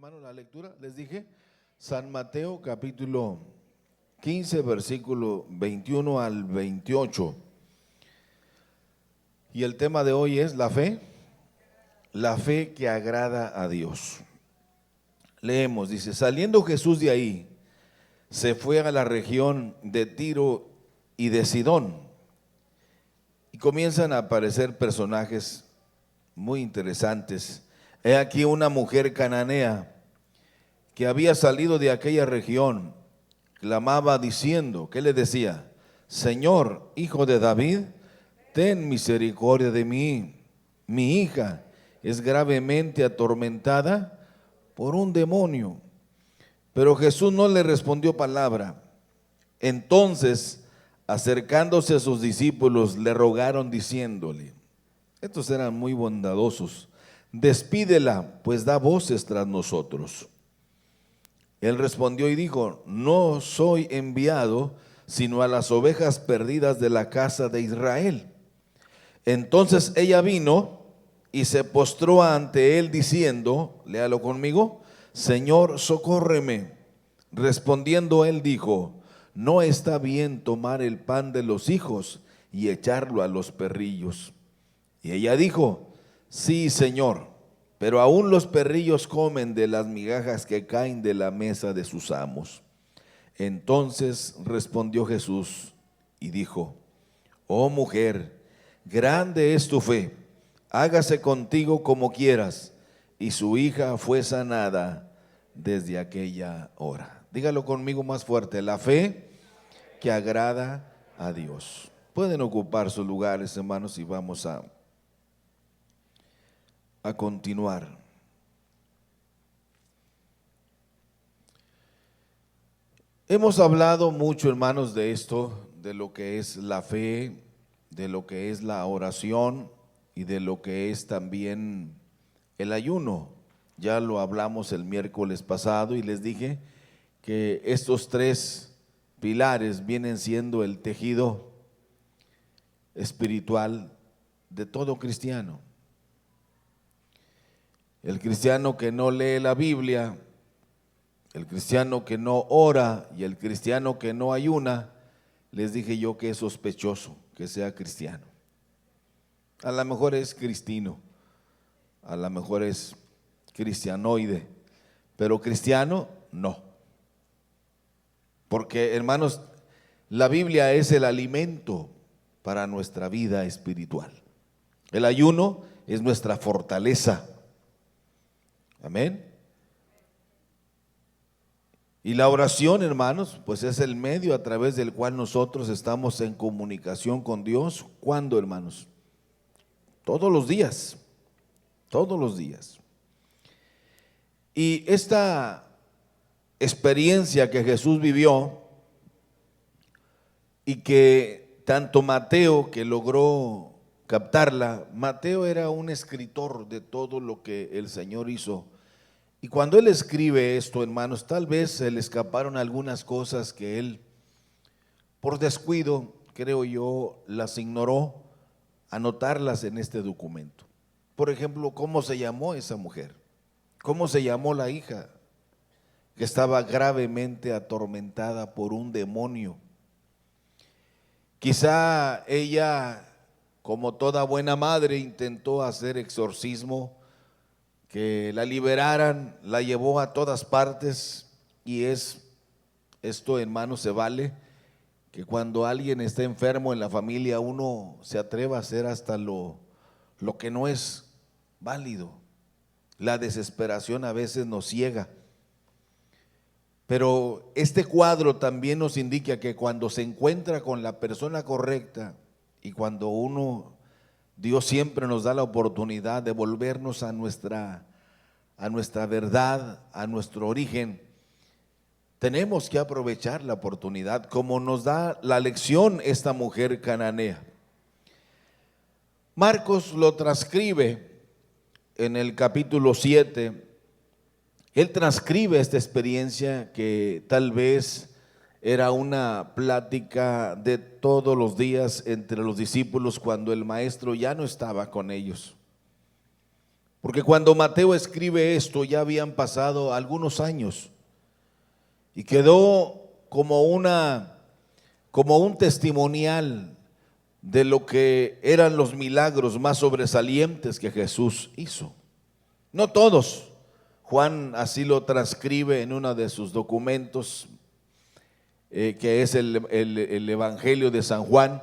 hermano, la lectura, les dije, San Mateo capítulo 15, versículo 21 al 28. Y el tema de hoy es la fe que agrada a Dios. Leemos, dice, saliendo Jesús de ahí, se fue a la región de Tiro y de Sidón. Y comienzan a aparecer personajes muy interesantes. He aquí una mujer cananea que había salido de aquella región, clamaba diciendo, ¿qué le decía? Señor, hijo de David, ten misericordia de mí. Mi hija es gravemente atormentada por un demonio. Pero Jesús no le respondió palabra. Entonces, acercándose a sus discípulos, le rogaron diciéndole, estos eran muy bondadosos, despídela, pues da voces tras nosotros. Él respondió y dijo, no soy enviado sino a las ovejas perdidas de la casa de Israel. Entonces ella vino y se postró ante él diciendo, léalo conmigo, Señor, socórreme. Respondiendo él dijo, no está bien tomar el pan de los hijos y echarlo a los perrillos. Y ella dijo, sí, Señor, pero aún los perrillos comen de las migajas que caen de la mesa de sus amos. Entonces respondió Jesús y dijo, oh mujer, grande es tu fe, hágase contigo como quieras. Y su hija fue sanada desde aquella hora. Dígalo conmigo más fuerte, la fe que agrada a Dios. Pueden ocupar sus lugares, hermanos, y vamos a continuar. Hemos hablado mucho, hermanos, de esto, de lo que es la fe, de lo que es la oración y de lo que es también el ayuno. Ya lo hablamos el miércoles pasado y les dije que estos tres pilares vienen siendo el tejido espiritual de todo cristiano. El cristiano que no lee la Biblia, el cristiano que no ora y el cristiano que no ayuna, les dije yo que es sospechoso que sea cristiano. A lo mejor es cristino, a lo mejor es cristianoide, pero cristiano no. Porque, hermanos, la Biblia es el alimento para nuestra vida espiritual. El ayuno es nuestra fortaleza. Amén. Y la oración, hermanos, pues es el medio a través del cual nosotros estamos en comunicación con Dios. ¿Cuándo, hermanos? Todos los días, todos los días. Y esta experiencia que Jesús vivió y que tanto Mateo, que logró captarla, Mateo era un escritor de todo lo que el Señor hizo. Y cuando él escribe esto, hermanos, tal vez se le escaparon algunas cosas que él, por descuido, creo yo, las ignoró, anotarlas en este documento. Por ejemplo, ¿cómo se llamó esa mujer? ¿Cómo se llamó la hija que estaba gravemente atormentada por un demonio? Quizá ella, como toda buena madre, intentó hacer exorcismo, que la liberaran, la llevó a todas partes y esto, hermanos, se vale que cuando alguien está enfermo en la familia uno se atreva a hacer hasta lo que no es válido. La desesperación a veces nos ciega. Pero este cuadro también nos indica que cuando se encuentra con la persona correcta y cuando Dios siempre nos da la oportunidad de volvernos a nuestra verdad, a nuestro origen, tenemos que aprovechar la oportunidad, como nos da la lección esta mujer cananea. Marcos lo transcribe en el capítulo 7. Él transcribe esta experiencia que tal vez era una plática de todos los días entre los discípulos cuando el maestro ya no estaba con ellos. Porque cuando Mateo escribe esto ya habían pasado algunos años y quedó como un testimonial de lo que eran los milagros más sobresalientes que Jesús hizo. No todos. Juan así lo transcribe en uno de sus documentos, que es el Evangelio de San Juan,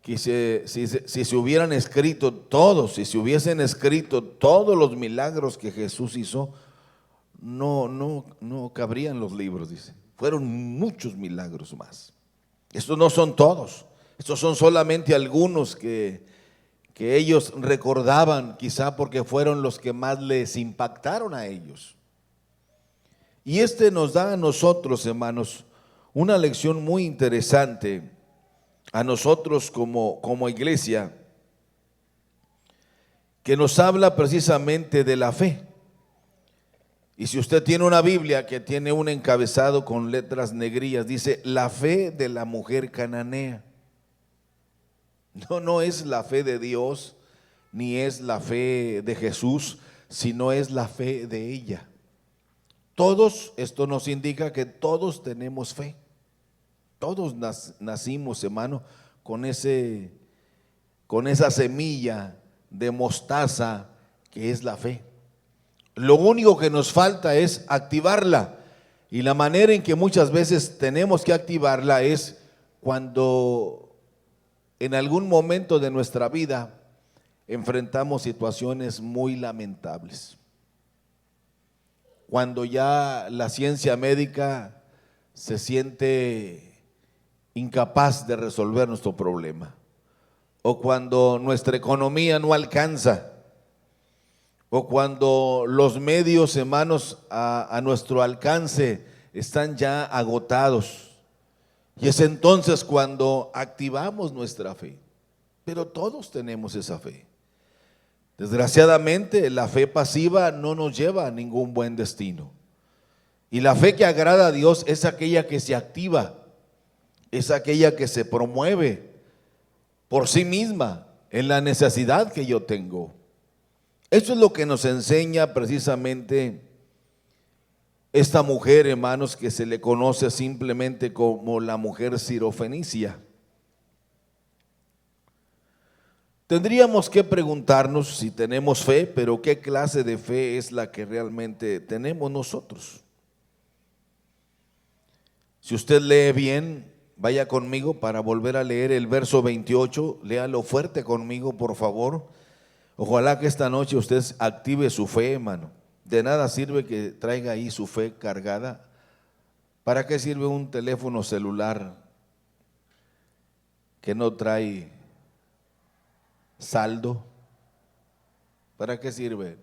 que si se hubieran escrito todos, si se hubiesen escrito todos los milagros que Jesús hizo, no cabrían los libros, dice. Fueron muchos milagros más. Estos no son todos, estos son solamente algunos que ellos recordaban, quizá porque fueron los que más les impactaron a ellos. Y este nos da a nosotros, hermanos, una lección muy interesante a nosotros como iglesia, que nos habla precisamente de la fe. Y si usted tiene una Biblia que tiene un encabezado con letras negrillas, dice la fe de la mujer cananea. No es la fe de Dios, ni es la fe de Jesús, sino es la fe de ella. Todos, esto nos indica que todos tenemos fe. Todos nacimos, hermano, con esa semilla de mostaza que es la fe. Lo único que nos falta es activarla. Y la manera en que muchas veces tenemos que activarla es cuando en algún momento de nuestra vida enfrentamos situaciones muy lamentables. Cuando ya la ciencia médica se siente incapaz de resolver nuestro problema, o cuando nuestra economía no alcanza, o cuando los medios, hermanos, a nuestro alcance están ya agotados. Y es entonces cuando activamos nuestra fe. Pero todos tenemos esa fe. Desgraciadamente, la fe pasiva no nos lleva a ningún buen destino. Y la fe que agrada a Dios es aquella que se activa, es aquella que se promueve por sí misma en la necesidad que yo tengo. Eso es lo que nos enseña precisamente esta mujer, hermanos, que se le conoce simplemente como la mujer sirofenicia. Tendríamos que preguntarnos si tenemos fe, pero ¿qué clase de fe es la que realmente tenemos nosotros? Si usted lee bien, vaya conmigo para volver a leer el verso 28, léalo fuerte conmigo, por favor. Ojalá que esta noche usted active su fe, hermano. De nada sirve que traiga ahí su fe cargada. ¿Para qué sirve un teléfono celular que no trae saldo? ¿Para qué sirve?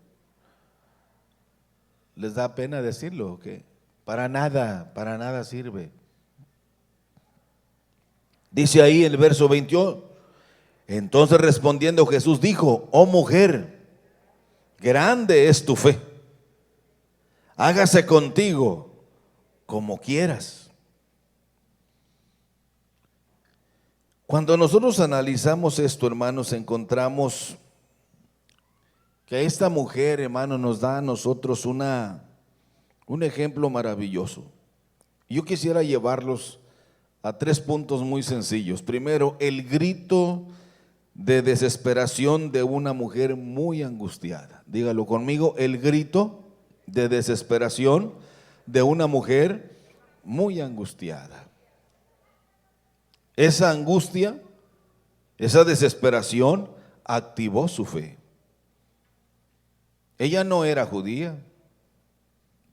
¿Les da pena decirlo o qué? Para nada sirve. Dice ahí el verso 28, entonces respondiendo Jesús dijo: oh mujer, grande es tu fe, hágase contigo como quieras. Cuando nosotros analizamos esto, hermanos, encontramos que esta mujer, hermano, nos da a nosotros un ejemplo maravilloso. Yo quisiera llevarlos a 3 puntos muy sencillos. Primero, el grito de desesperación de una mujer muy angustiada. Dígalo conmigo, el grito de desesperación de una mujer muy angustiada. Esa angustia, esa desesperación activó su fe. Ella no era judía,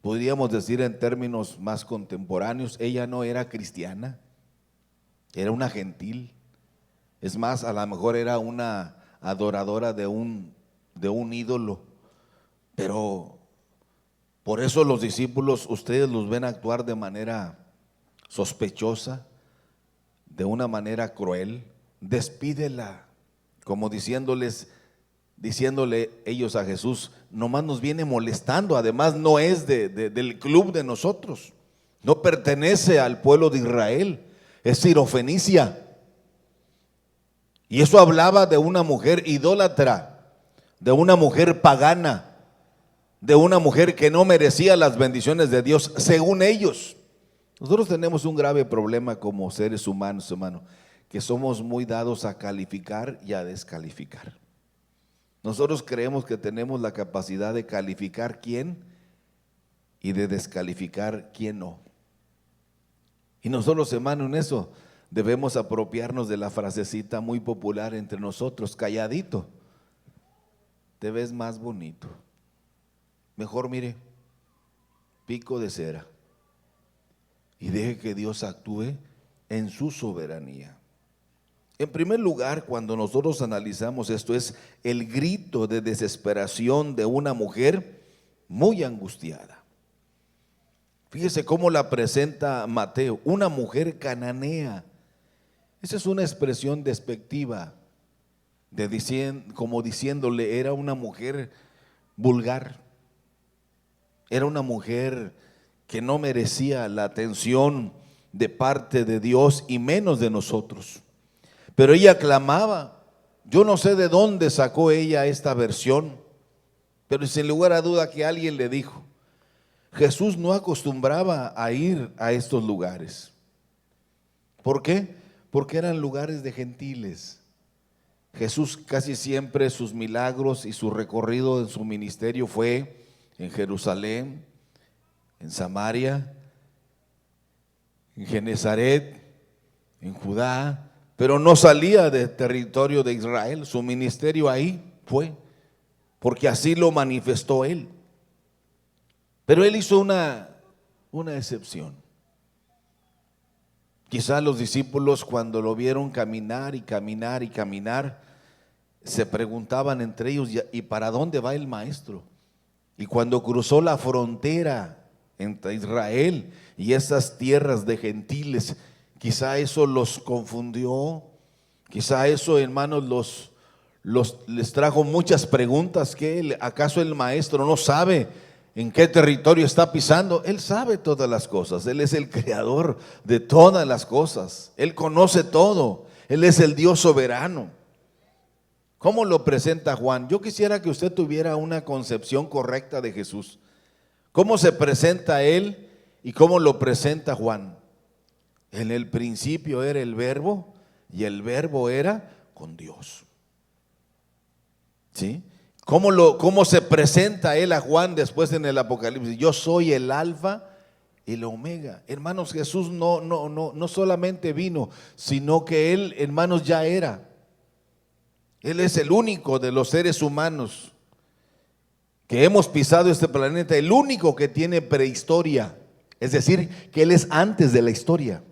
podríamos decir en términos más contemporáneos, ella no era cristiana, era una gentil. Es más, a lo mejor era una adoradora de un ídolo, pero por eso los discípulos, ustedes los ven actuar de manera sospechosa, de una manera cruel. Despídela, como diciéndole ellos a Jesús, nomás nos viene molestando, además no es del club de nosotros, no pertenece al pueblo de Israel, es sirofenicia. Y eso hablaba de una mujer idólatra, de una mujer pagana, de una mujer que no merecía las bendiciones de Dios, según ellos. Nosotros tenemos un grave problema como seres humanos, hermano, que somos muy dados a calificar y a descalificar. Nosotros creemos que tenemos la capacidad de calificar quién y de descalificar quién no. Y nosotros, hermano, en eso debemos apropiarnos de la frasecita muy popular entre nosotros: calladito, te ves más bonito. Mejor mire, pico de cera, y deje que Dios actúe en su soberanía. En primer lugar, cuando nosotros analizamos esto, es el grito de desesperación de una mujer muy angustiada. Fíjese cómo la presenta Mateo: una mujer cananea. Esa es una expresión despectiva, como diciéndole, era una mujer vulgar, era una mujer que no merecía la atención de parte de Dios y menos de nosotros. Pero ella clamaba. Yo no sé de dónde sacó ella esta versión, pero sin lugar a duda que alguien le dijo. Jesús no acostumbraba a ir a estos lugares. ¿Por qué? Porque eran lugares de gentiles. Jesús casi siempre, sus milagros y su recorrido en su ministerio fue en Jerusalén, en Samaria, en Genezaret, en Judá, pero no salía del territorio de Israel. Su ministerio ahí fue, porque así lo manifestó él. Pero él hizo una excepción. Quizá los discípulos, cuando lo vieron caminar y caminar y caminar, se preguntaban entre ellos: ¿y para dónde va el maestro? Y cuando cruzó la frontera entre Israel y esas tierras de gentiles, quizá eso los confundió, quizá eso, hermanos, les trajo muchas preguntas. ¿Acaso el maestro no sabe en qué territorio está pisando? Él sabe todas las cosas, Él es el creador de todas las cosas, Él conoce todo, Él es el Dios soberano. ¿Cómo lo presenta Juan? Yo quisiera que usted tuviera una concepción correcta de Jesús. ¿Cómo se presenta Él y cómo lo presenta Juan? En el principio era el Verbo, y el Verbo era con Dios. ¿Sí? ¿Cómo se presenta Él a Juan después en el Apocalipsis? Yo soy el Alfa y el Omega. Hermanos, Jesús no solamente vino, sino que Él, hermanos, ya era. Él es el único de los seres humanos que hemos pisado este planeta, el único que tiene prehistoria. Es decir, que Él es antes de la historia.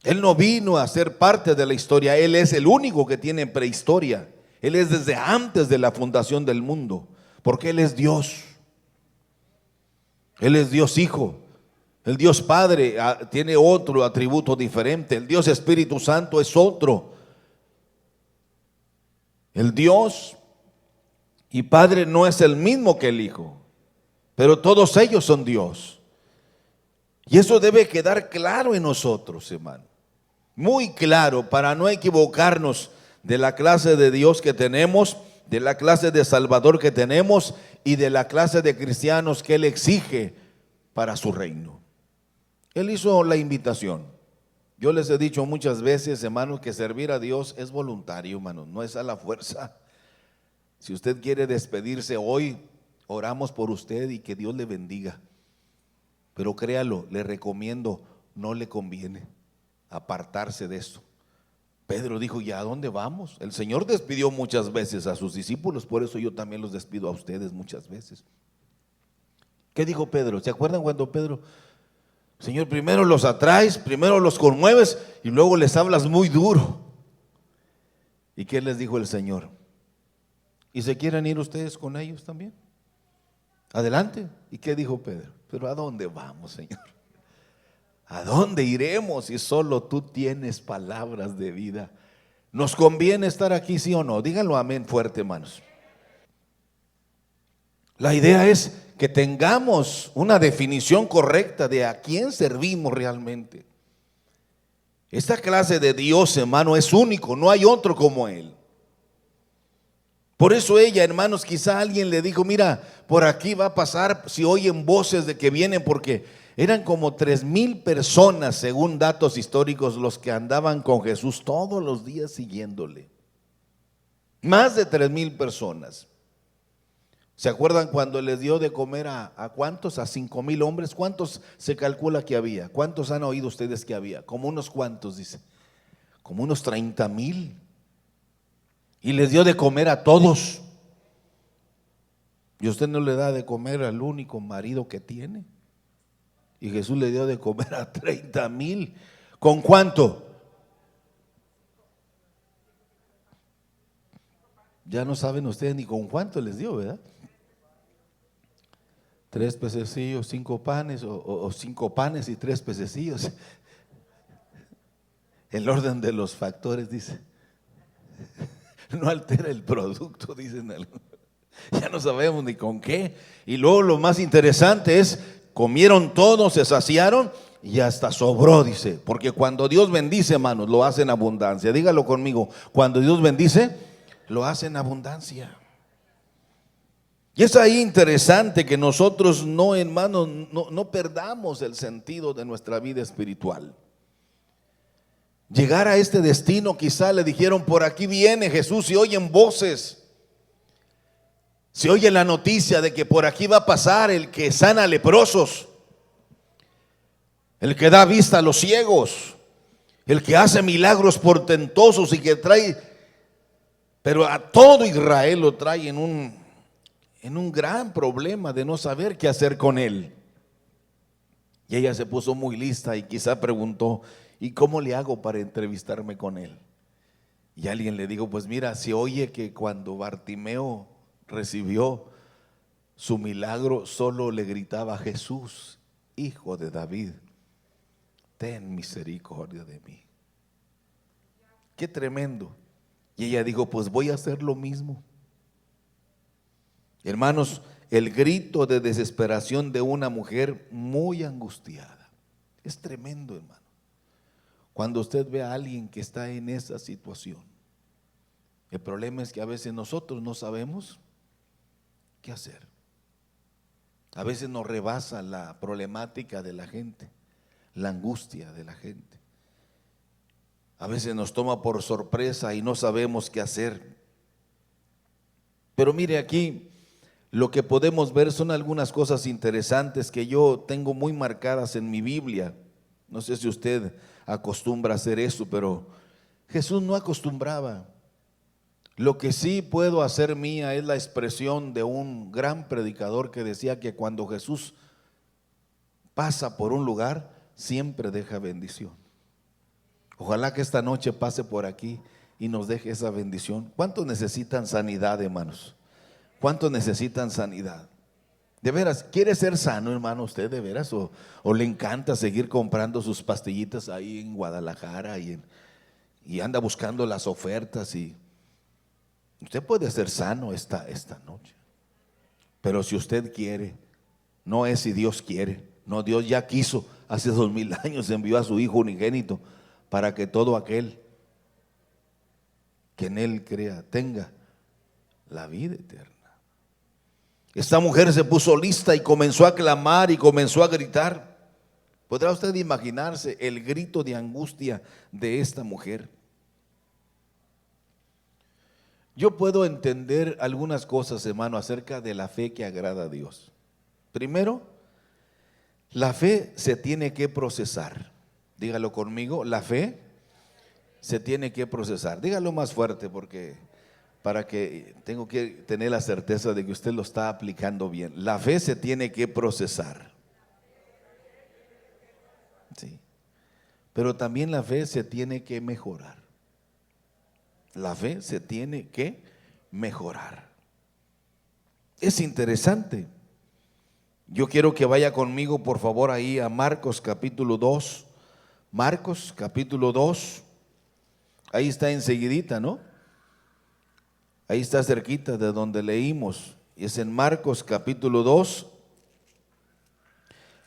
Él no vino a ser parte de la historia, Él es el único que tiene prehistoria. Él es desde antes de la fundación del mundo, porque Él es Dios. Él es Dios Hijo. El Dios Padre tiene otro atributo diferente. El Dios Espíritu Santo es otro. El Dios y Padre no es el mismo que el Hijo, pero todos ellos son Dios. Y eso debe quedar claro en nosotros, hermano. Muy claro, para no equivocarnos de la clase de Dios que tenemos, de la clase de Salvador que tenemos y de la clase de cristianos que Él exige para su reino. Él hizo la invitación. Yo les he dicho muchas veces, hermanos, que servir a Dios es voluntario, hermanos, no es a la fuerza. Si usted quiere despedirse hoy, oramos por usted y que Dios le bendiga. Pero créalo, le recomiendo, no le conviene apartarse de esto. Pedro dijo: ¿y a dónde vamos? El Señor despidió muchas veces a sus discípulos, por eso yo también los despido a ustedes muchas veces. ¿Qué dijo Pedro? ¿Se acuerdan cuando Pedro: Señor, primero los atraes, primero los conmueves y luego les hablas muy duro? ¿Y qué les dijo el Señor? ¿Y se quieren ir ustedes con ellos también? Adelante. ¿Y qué dijo Pedro? Pero ¿a dónde vamos, Señor? ¿A dónde iremos si solo tú tienes palabras de vida? ¿Nos conviene estar aquí, sí o no? Díganlo amén fuerte, hermanos. La idea es que tengamos una definición correcta de a quién servimos realmente. Esta clase de Dios, hermano, es único, no hay otro como Él. Por eso ella, hermanos, quizá alguien le dijo, mira, por aquí va a pasar, si oyen voces de que vienen, porque eran como 3,000 personas, según datos históricos, los que andaban con Jesús todos los días siguiéndole. Más de 3,000 personas. ¿Se acuerdan cuando les dio de comer a cuántos? A 5,000 hombres. ¿Cuántos se calcula que había? ¿Cuántos han oído ustedes que había? Como unos cuantos, dice. Como unos 30,000. Y les dio de comer a todos. Y usted no le da de comer al único marido que tiene. Y Jesús le dio de comer a 30,000. ¿Con cuánto? Ya no saben ustedes ni con cuánto les dio, ¿verdad? 3 pececillos, 5 panes, o 5 panes y 3 pececillos. El orden de los factores, dice. No altera el producto, dicen algunos. Ya no sabemos ni con qué. Y luego lo más interesante es, comieron todos, se saciaron y hasta sobró, dice. Porque cuando Dios bendice, hermanos, lo hace en abundancia. Dígalo conmigo, cuando Dios bendice, lo hace en abundancia. Y es ahí interesante que nosotros no, hermanos, no perdamos el sentido de nuestra vida espiritual. Llegar a este destino, quizá le dijeron, por aquí viene Jesús, y oyen voces. Se oye la noticia de que por aquí va a pasar el que sana leprosos, el que da vista a los ciegos, el que hace milagros portentosos y que trae, pero a todo Israel lo trae en un gran problema de no saber qué hacer con él. Y ella se puso muy lista y quizá preguntó, ¿y cómo le hago para entrevistarme con él? Y alguien le dijo, pues mira, se oye que cuando Bartimeo recibió su milagro, solo le gritaba, Jesús, hijo de David, ten misericordia de mí. Qué tremendo. Y ella dijo, pues voy a hacer lo mismo. Hermanos, el grito de desesperación de una mujer muy angustiada. Es tremendo, hermano. Cuando usted ve a alguien que está en esa situación. El problema es que a veces nosotros no sabemos qué hacer. A veces nos rebasa la problemática de la gente, la angustia de la gente. A veces nos toma por sorpresa y no sabemos qué hacer. Pero mire aquí, lo que podemos ver son algunas cosas interesantes que yo tengo muy marcadas en mi Biblia. No sé si usted acostumbra a hacer eso, pero Jesús no acostumbraba. Lo que sí puedo hacer mía es la expresión de un gran predicador que decía que cuando Jesús pasa por un lugar, siempre deja bendición. Ojalá que esta noche pase por aquí y nos deje esa bendición. ¿Cuántos necesitan sanidad, hermanos? ¿Cuántos necesitan sanidad? De veras, ¿quiere ser sano, hermano, usted de veras? ¿O le encanta seguir comprando sus pastillitas ahí en Guadalajara y anda buscando las ofertas? Y usted puede ser sano esta noche. Pero si usted quiere, no es si Dios quiere. No, Dios ya quiso, hace 2000 años envió a su Hijo unigénito para que todo aquel que en Él crea tenga la vida eterna. Esta mujer se puso lista y comenzó a clamar y comenzó a gritar. ¿Podrá usted imaginarse el grito de angustia de esta mujer? Yo puedo entender algunas cosas, hermano, acerca de la fe que agrada a Dios. Primero, la fe se tiene que procesar. Dígalo conmigo, la fe se tiene que procesar. Dígalo más fuerte porque para que tengo que tener la certeza de que usted lo está aplicando bien. La fe se tiene que procesar. Sí. Pero también la fe se tiene que mejorar. La fe se tiene que mejorar. Es interesante. Yo quiero que vaya conmigo, por favor, ahí a Marcos capítulo 2. Marcos capítulo 2. Ahí está enseguidita, ¿no? Ahí está cerquita de donde leímos. Y es en Marcos capítulo 2.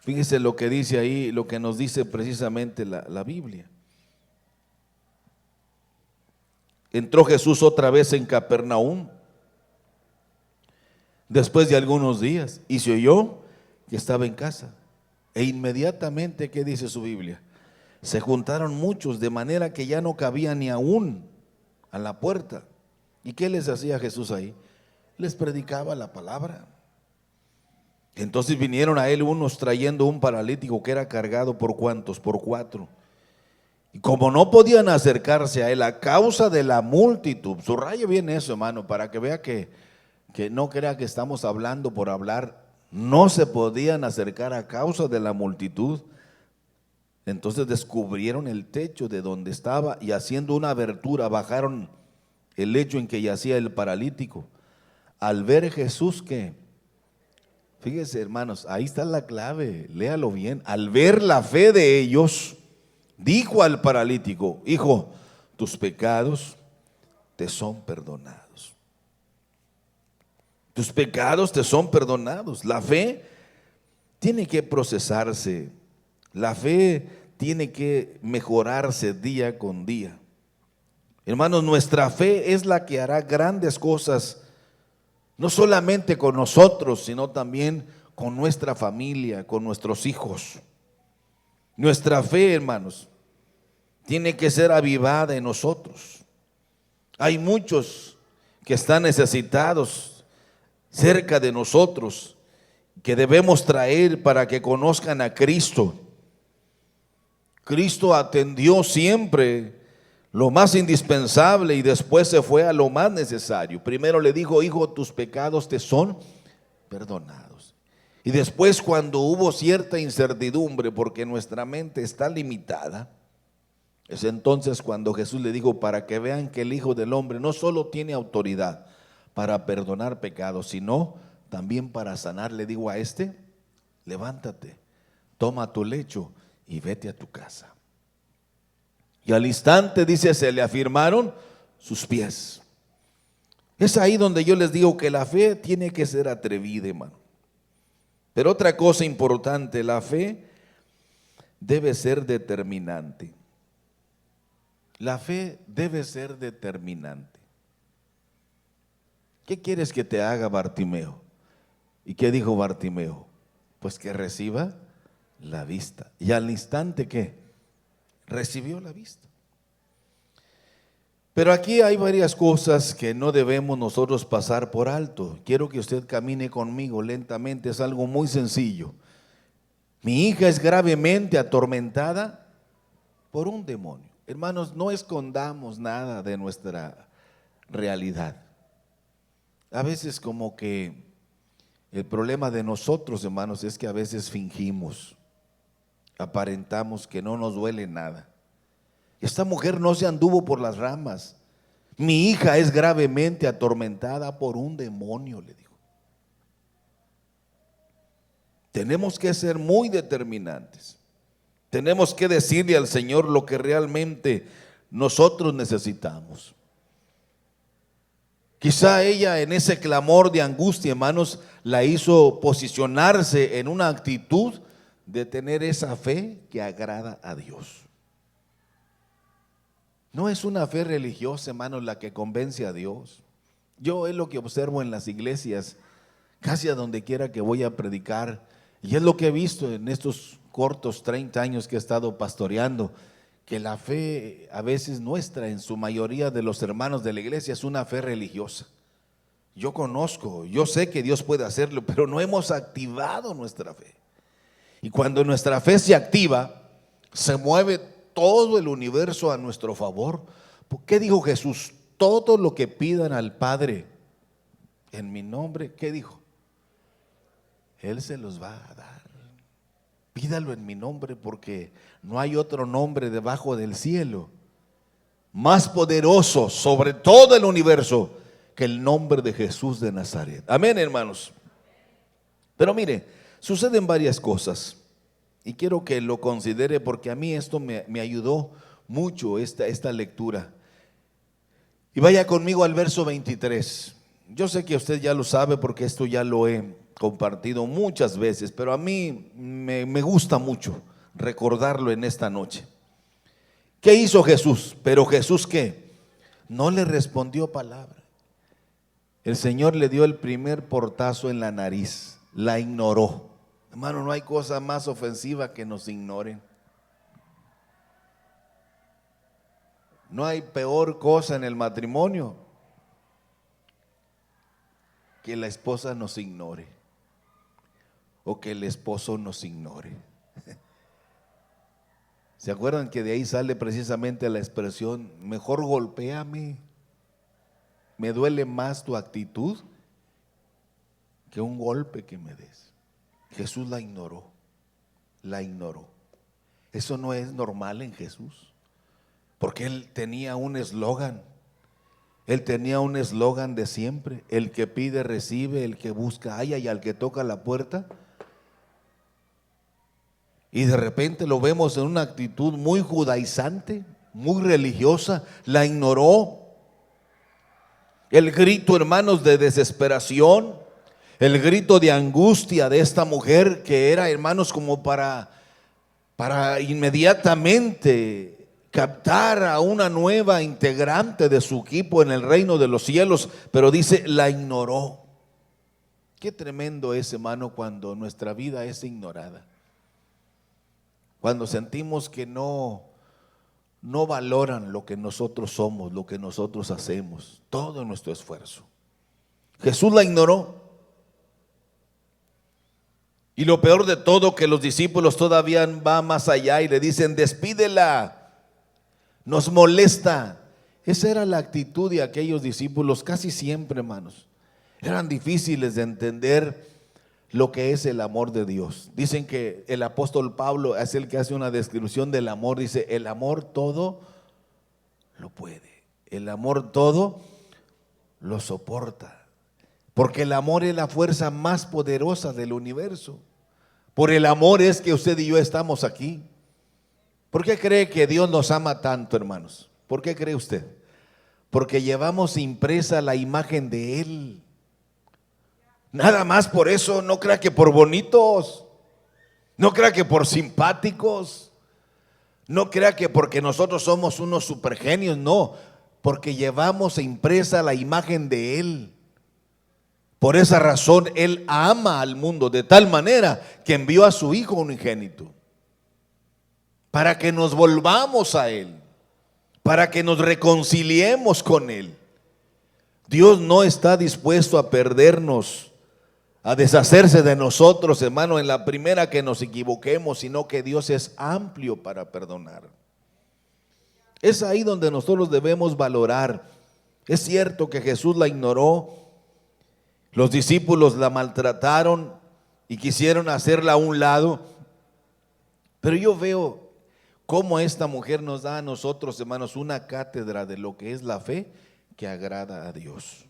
Fíjese lo que dice ahí, lo que nos dice precisamente la Biblia. Entró Jesús otra vez en Capernaum después de algunos días, y se oyó que estaba en casa. E inmediatamente, ¿qué dice su Biblia? Se juntaron muchos, de manera que ya no cabía ni aún a la puerta. ¿Y qué les hacía Jesús ahí? Les predicaba la palabra. Entonces vinieron a él unos trayendo un paralítico que era cargado por ¿cuántos? Por 4. Y como no podían acercarse a él a causa de la multitud, subraye bien eso, hermano, para que vea que no crea que estamos hablando por hablar. No se podían acercar a causa de la multitud. Entonces descubrieron el techo de donde estaba y haciendo una abertura bajaron el lecho en que yacía el paralítico. Al ver Jesús que, fíjese hermanos, ahí está la clave, léalo bien. Al ver la fe de ellos, dijo al paralítico: hijo, tus pecados te son perdonados. Tus pecados te son perdonados. La fe tiene que procesarse. La fe tiene que mejorarse día con día. Hermanos, nuestra fe es la que hará grandes cosas, no solamente con nosotros, sino también con nuestra familia, con nuestros hijos. Nuestra fe, hermanos, tiene que ser avivada en nosotros. Hay muchos que están necesitados cerca de nosotros, que debemos traer para que conozcan a Cristo. Cristo atendió siempre lo más indispensable y después se fue a lo más necesario. Primero le dijo: hijo, tus pecados te son perdonados. Y después, cuando hubo cierta incertidumbre, porque nuestra mente está limitada, es entonces cuando Jesús le dijo: para que vean que el Hijo del Hombre no solo tiene autoridad para perdonar pecados, sino también para sanar, le digo a este: levántate, toma tu lecho y vete a tu casa. Y al instante, dice, se le afirmaron sus pies. Es ahí donde yo les digo que la fe tiene que ser atrevida, hermano. Pero otra cosa importante, la fe debe ser determinante. La fe debe ser determinante. ¿Qué quieres que te haga Bartimeo? ¿Y qué dijo Bartimeo? Pues que reciba la vista. Y al instante, ¿qué? Recibió la vista. Pero aquí hay varias cosas que no debemos nosotros pasar por alto. Quiero que usted camine conmigo lentamente, es algo muy sencillo. Mi hija es gravemente atormentada por un demonio. Hermanos, no escondamos nada de nuestra realidad. A veces como que el problema de nosotros, hermanos, es que a veces fingimos, aparentamos que no nos duele nada. Esta mujer no se anduvo por las ramas. Mi hija es gravemente atormentada por un demonio, le dijo. Tenemos que ser muy determinantes. Tenemos que decirle al Señor lo que realmente nosotros necesitamos. Quizá ella en ese clamor de angustia, hermanos, la hizo posicionarse en una actitud de tener esa fe que agrada a Dios. No es una fe religiosa, hermanos, la que convence a Dios. Yo es lo que observo en las iglesias, casi a donde quiera que voy a predicar, y es lo que he visto en estos cortos 30 años que he estado pastoreando, que la fe a veces nuestra, en su mayoría de los hermanos de la iglesia, es una fe religiosa. Yo conozco, yo sé que Dios puede hacerlo, pero no hemos activado nuestra fe. Y cuando nuestra fe se activa, se mueve todo el universo a nuestro favor. ¿Qué dijo Jesús? Todo lo que pidan al Padre en mi nombre, ¿qué dijo? Él se los va a dar. Pídalo en mi nombre, porque no hay otro nombre debajo del cielo más poderoso sobre todo el universo que el nombre de Jesús de Nazaret. Amén, hermanos. Pero mire, suceden varias cosas y quiero que lo considere, porque a mí esto me ayudó mucho esta lectura. Y vaya conmigo al verso 23. Yo sé que usted ya lo sabe porque esto ya lo he compartido muchas veces, pero a mí me gusta mucho recordarlo en esta noche. ¿Qué hizo Jesús? Pero Jesús, ¿qué? No le respondió palabra. El Señor le dio el primer portazo en la nariz, la ignoró. Hermano, no hay cosa más ofensiva que nos ignoren. No hay peor cosa en el matrimonio que la esposa nos ignore o que el esposo nos ignore. ¿Se acuerdan que de ahí sale precisamente la expresión, mejor golpéame, me duele más tu actitud que un golpe que me des? Jesús la ignoró, la ignoró. Eso no es normal en Jesús, porque Él tenía un eslogan. Él tenía un eslogan de siempre: el que pide recibe, el que busca halla, y al que toca la puerta. Y de repente lo vemos en una actitud muy judaizante, muy religiosa. La ignoró. El grito, hermanos, de desesperación, el grito de angustia de esta mujer, que era, hermanos, como para inmediatamente captar a una nueva integrante de su equipo en el reino de los cielos, pero dice, la ignoró. Qué tremendo es, hermano, cuando nuestra vida es ignorada. Cuando sentimos que no valoran lo que nosotros somos, lo que nosotros hacemos, todo nuestro esfuerzo. Jesús la ignoró. Y lo peor de todo, que los discípulos todavía van más allá y le dicen, despídela, nos molesta. Esa era la actitud de aquellos discípulos casi siempre, hermanos. Eran difíciles de entender lo que es el amor de Dios. Dicen que el apóstol Pablo es el que hace una descripción del amor. Dice, el amor todo lo puede, el amor todo lo soporta, porque el amor es la fuerza más poderosa del universo. Por el amor es que usted y yo estamos aquí. ¿Por qué cree que Dios nos ama tanto, hermanos? ¿Por qué cree usted? Porque llevamos impresa la imagen de Él. Nada más por eso. No crea que por bonitos, no crea que por simpáticos, no crea que porque nosotros somos unos supergenios. No, porque llevamos impresa la imagen de Él. Por esa razón Él ama al mundo de tal manera que envió a su Hijo unigénito para que nos volvamos a Él, para que nos reconciliemos con Él. Dios no está dispuesto a perdernos, a deshacerse de nosotros, hermano, en la primera que nos equivoquemos, sino que Dios es amplio para perdonar. Es ahí donde nosotros debemos valorar. Es cierto que Jesús la ignoró, los discípulos la maltrataron y quisieron hacerla a un lado, pero yo veo cómo esta mujer nos da a nosotros, hermanos, una cátedra de lo que es la fe que agrada a Dios.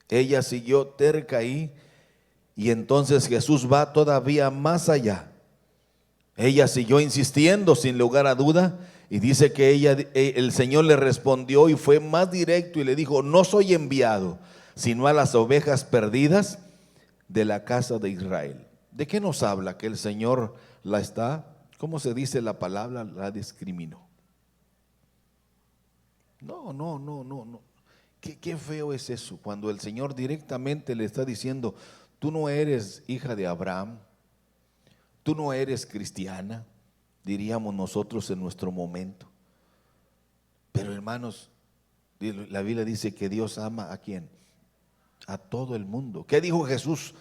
Ella siguió terca ahí, y entonces Jesús va todavía más allá. Ella siguió insistiendo sin lugar a duda, y dice que el Señor le respondió y fue más directo y le dijo, no soy enviado sino a las ovejas perdidas de la casa de Israel. ¿De qué nos habla? Que el Señor la está, ¿cómo se dice la palabra? La discriminó. No. Qué feo es eso, cuando el Señor directamente le está diciendo, tú no eres hija de Abraham, tú no eres cristiana, diríamos nosotros en nuestro momento. Pero hermanos, la Biblia dice que Dios ama ¿a quién? A todo el mundo. ¿Qué dijo Jesús?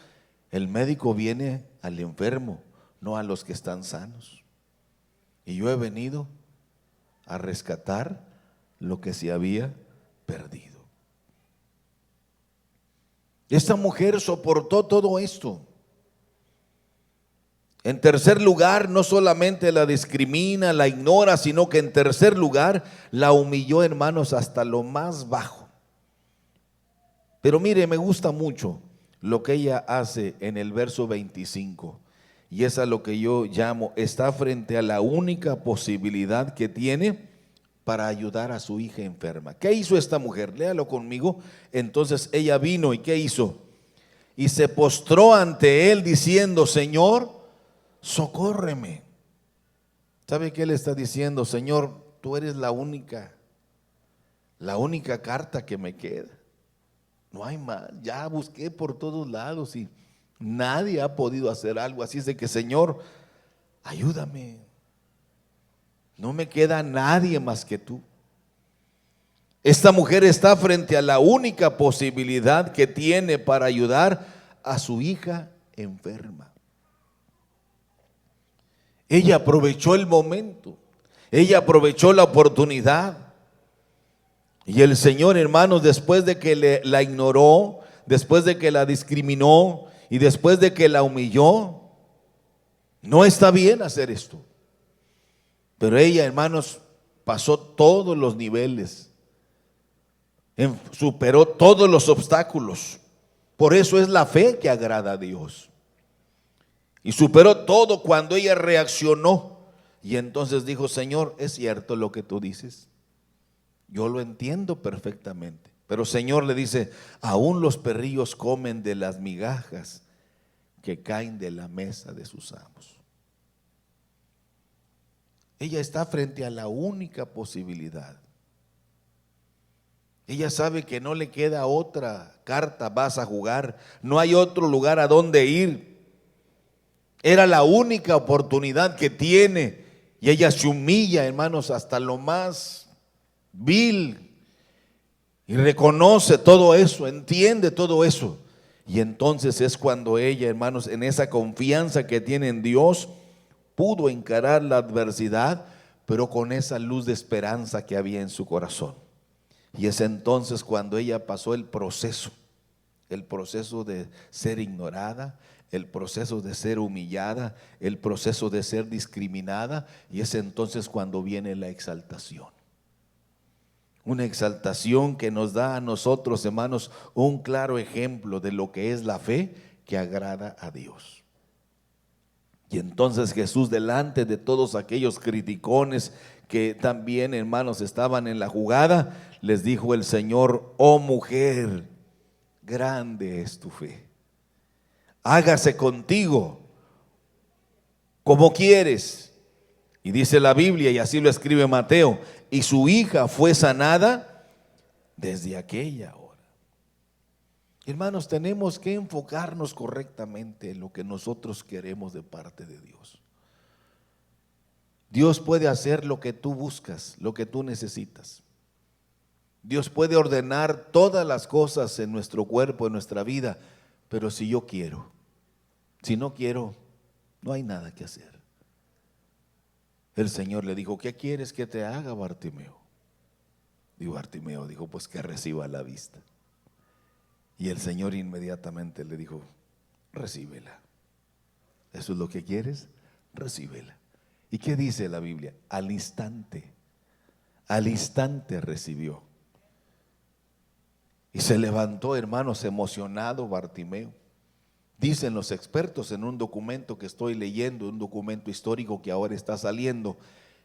El médico viene al enfermo, no a los que están sanos. Y yo he venido a rescatar lo que se había perdido. Esta mujer soportó todo esto. En tercer lugar, no solamente la discrimina, la ignora, sino que en tercer lugar la humilló, hermanos, hasta lo más bajo. Pero mire, me gusta mucho lo que ella hace en el verso 25, y es a lo que yo llamo, está frente a la única posibilidad que tiene para ayudar a su hija enferma. ¿Qué hizo esta mujer? Léalo conmigo. Entonces ella vino, ¿y qué hizo? Y se postró ante él diciendo, Señor, socórreme. ¿Sabe qué le está diciendo? Señor, tú eres la única carta que me queda. No hay más, ya busqué por todos lados y nadie ha podido hacer algo. Así es de que, Señor, ayúdame. No me queda nadie más que tú. Esta mujer está frente a la única posibilidad que tiene para ayudar a su hija enferma. Ella aprovechó el momento, ella aprovechó la oportunidad. Y el Señor, hermanos, después de que la ignoró, después de que la discriminó y después de que la humilló, no está bien hacer esto. Pero ella, hermanos, pasó todos los niveles, superó todos los obstáculos. Por eso es la fe que agrada a Dios. Y superó todo cuando ella reaccionó. Y entonces dijo: Señor, es cierto lo que tú dices. Yo lo entiendo perfectamente. Pero Señor, le dice, aún los perrillos comen de las migajas que caen de la mesa de sus amos. Ella está frente a la única posibilidad. Ella sabe que no le queda otra carta vas a jugar, no hay otro lugar a donde ir. Era la única oportunidad que tiene y ella se humilla, hermanos, hasta lo más vil y reconoce todo eso, entiende todo eso. Y entonces es cuando ella, hermanos, en esa confianza que tiene en Dios, pudo encarar la adversidad, pero con esa luz de esperanza que había en su corazón. Y es entonces cuando ella pasó el proceso de ser ignorada, el proceso de ser humillada, el proceso de ser discriminada, y es entonces cuando viene la exaltación. Una exaltación que nos da a nosotros, hermanos, un claro ejemplo de lo que es la fe que agrada a Dios. Y entonces Jesús, delante de todos aquellos criticones que también, hermanos, estaban en la jugada, les dijo el Señor: oh mujer, grande es tu fe, hágase contigo como quieres. Y dice la Biblia, y así lo escribe Mateo, y su hija fue sanada desde aquella hora. Hermanos, tenemos que enfocarnos correctamente en lo que nosotros queremos de parte de Dios. Dios puede hacer lo que tú buscas, lo que tú necesitas. Dios puede ordenar todas las cosas en nuestro cuerpo, en nuestra vida, pero si yo quiero, si no quiero, no hay nada que hacer. El Señor le dijo: ¿qué quieres que te haga, Bartimeo? Y Bartimeo dijo: pues que reciba la vista. Y el Señor inmediatamente le dijo: recíbela. ¿Eso es lo que quieres? Recíbela. ¿Y qué dice la Biblia? Al instante recibió. Y se levantó, hermanos, emocionado Bartimeo. Dicen los expertos en un documento que estoy leyendo, un documento histórico que ahora está saliendo,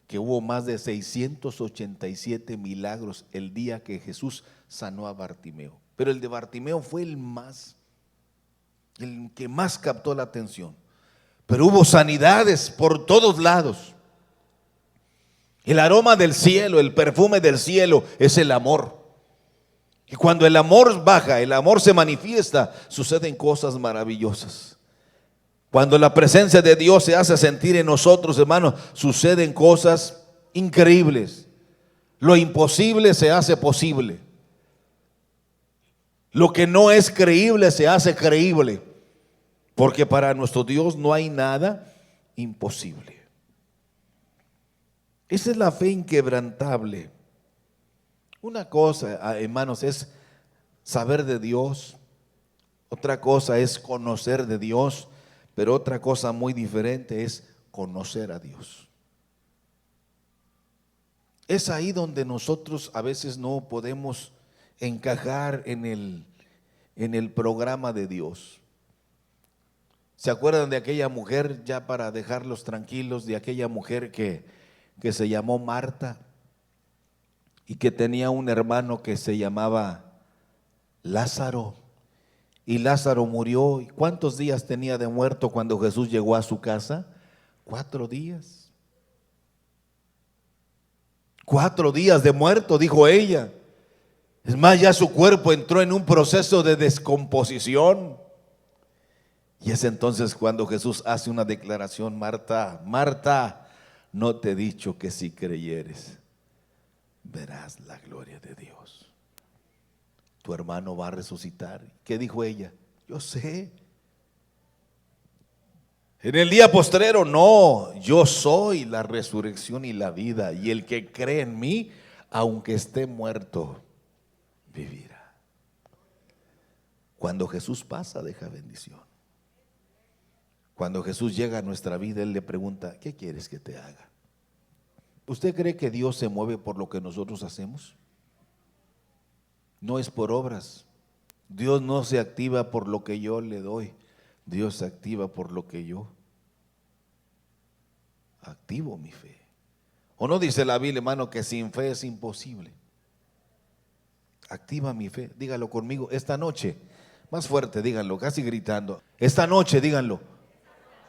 que hubo más de 687 milagros el día que Jesús sanó a Bartimeo. Pero el de Bartimeo fue el que más captó la atención. Pero hubo sanidades por todos lados. El aroma del cielo, el perfume del cielo es el amor. Y cuando el amor baja, el amor se manifiesta, suceden cosas maravillosas. Cuando la presencia de Dios se hace sentir en nosotros, hermanos, suceden cosas increíbles. Lo imposible se hace posible. Lo que no es creíble se hace creíble. Porque para nuestro Dios no hay nada imposible. Esa es la fe inquebrantable. Una cosa, hermanos, es saber de Dios. Otra cosa es conocer de Dios. Pero otra cosa muy diferente es conocer a Dios. Es ahí donde nosotros a veces no podemos encajar en el programa de Dios. ¿Se acuerdan de aquella mujer, ya para dejarlos tranquilos, de aquella mujer que se llamó Marta y que tenía un hermano que se llamaba Lázaro? Y Lázaro murió. ¿Y cuántos días tenía de muerto cuando Jesús llegó a su casa? 4 días. 4 días de muerto, dijo ella. Es más, ya su cuerpo entró en un proceso de descomposición. Y es entonces cuando Jesús hace una declaración: Marta, Marta, no te he dicho que si creyeres, verás la gloria de Dios. Tu hermano va a resucitar. ¿Qué dijo ella? Yo sé. En el día postrero, no, yo soy la resurrección y la vida, y el que cree en mí, aunque esté muerto, vivirá. Cuando Jesús pasa, deja bendición. Cuando Jesús llega a nuestra vida, Él le pregunta: ¿qué quieres que te haga? ¿Usted cree que Dios se mueve por lo que nosotros hacemos? No es por obras. Dios no se activa por lo que yo le doy. Dios se activa por lo que yo activo mi fe. ¿O no dice la Biblia, hermano, que sin fe es imposible? Activa mi fe. Dígalo conmigo esta noche. Más fuerte, díganlo, casi gritando. Esta noche, díganlo.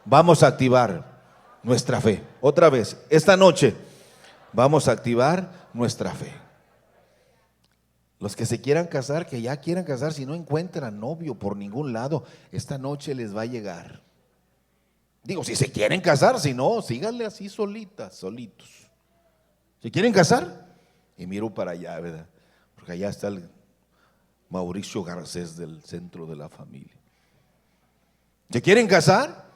Vamos a activar nuestra fe. Otra vez, esta noche vamos a activar nuestra fe. Los que se quieran casar, que ya quieran casar, si no encuentran novio por ningún lado, esta noche les va a llegar. Digo, si se quieren casar, si no, síganle así solitas, solitos. ¿Se quieren casar? Y miro para allá, ¿verdad? Porque allá está el Mauricio Garcés del Centro de la Familia. ¿Se quieren casar?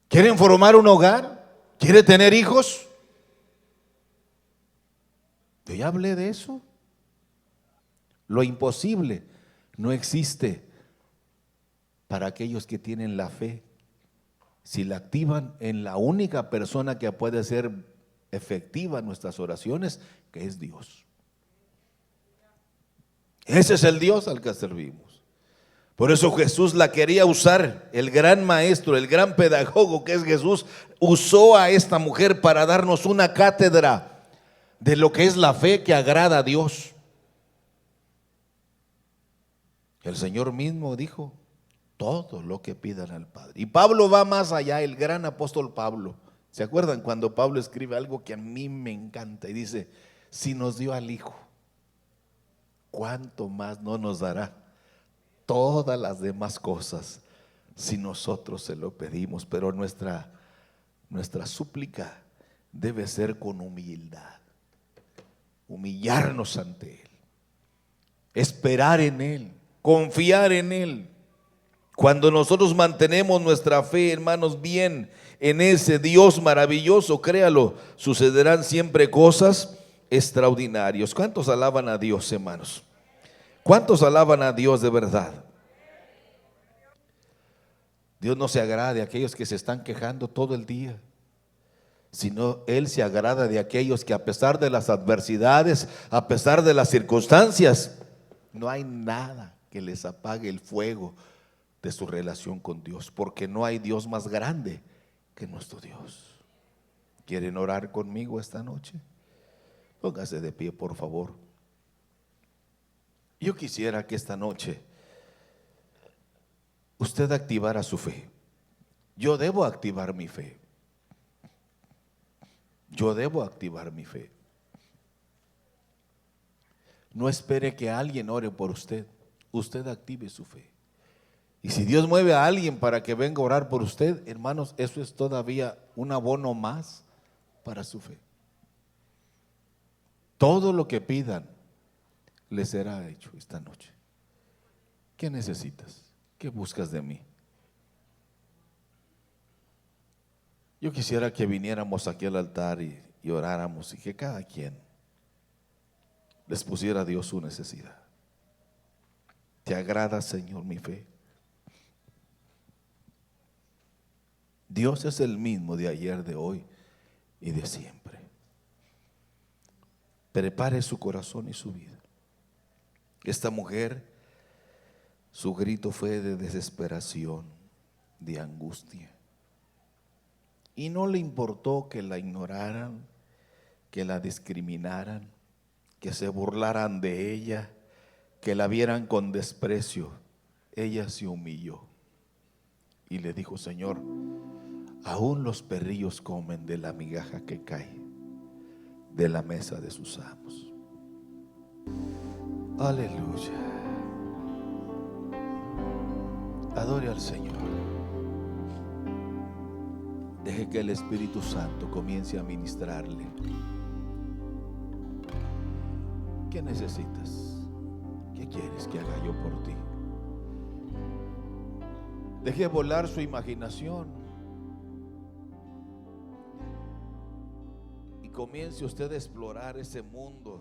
¿Quieren formar un hogar? ¿Quieren tener hijos? Yo ya hablé de eso. Lo imposible no existe para aquellos que tienen la fe. Si la activan en la única persona que puede ser efectiva en nuestras oraciones, que es Dios. Ese es el Dios al que servimos. Por eso Jesús la quería usar. El gran maestro, el gran pedagogo que es Jesús, usó a esta mujer para darnos una cátedra de lo que es la fe que agrada a Dios. El Señor mismo dijo: todo lo que pidan al Padre. Y Pablo va más allá, el gran apóstol Pablo. ¿Se acuerdan cuando Pablo escribe algo que a mí me encanta? Y dice: si nos dio al Hijo, ¿cuánto más no nos dará todas las demás cosas si nosotros se lo pedimos? Pero nuestra súplica debe ser con humildad. Humillarnos ante Él, esperar en Él, confiar en Él. Cuando nosotros mantenemos nuestra fe, hermanos, bien en ese Dios maravilloso, créalo, sucederán siempre cosas extraordinarias. ¿Cuántos alaban a Dios, hermanos? ¿Cuántos alaban a Dios de verdad? Dios no se agrada de aquellos que se están quejando todo el día, sino Él se agrada de aquellos que, a pesar de las adversidades, a pesar de las circunstancias, no hay nada que les apague el fuego de su relación con Dios, porque no hay Dios más grande que nuestro Dios. ¿Quieren orar conmigo esta noche? Póngase de pie, por favor. Yo quisiera que esta noche usted activara su fe. Yo debo activar mi fe. Yo debo activar mi fe. No espere que alguien ore por usted. Usted active su fe. Y si Dios mueve a alguien para que venga a orar por usted, hermanos, eso es todavía un abono más para su fe. Todo lo que pidan les será hecho esta noche. ¿Qué necesitas? ¿Qué buscas de mí? Yo quisiera que viniéramos aquí al altar y oráramos, y que cada quien les pusiera a Dios su necesidad. ¿Te agrada, Señor, mi fe? Dios es el mismo de ayer, de hoy y de siempre. Prepare su corazón y su vida. Esta mujer, su grito fue de desesperación, de angustia. Y no le importó que la ignoraran, que la discriminaran, que se burlaran de ella, que la vieran con desprecio. Ella se humilló y le dijo: Señor, aún los perrillos comen de la migaja que cae de la mesa de sus amos. Aleluya. Adore al Señor. Deje que el Espíritu Santo comience a ministrarle. ¿Qué necesitas? ¿Qué quieres que haga yo por ti? Deje volar su imaginación y comience usted a explorar ese mundo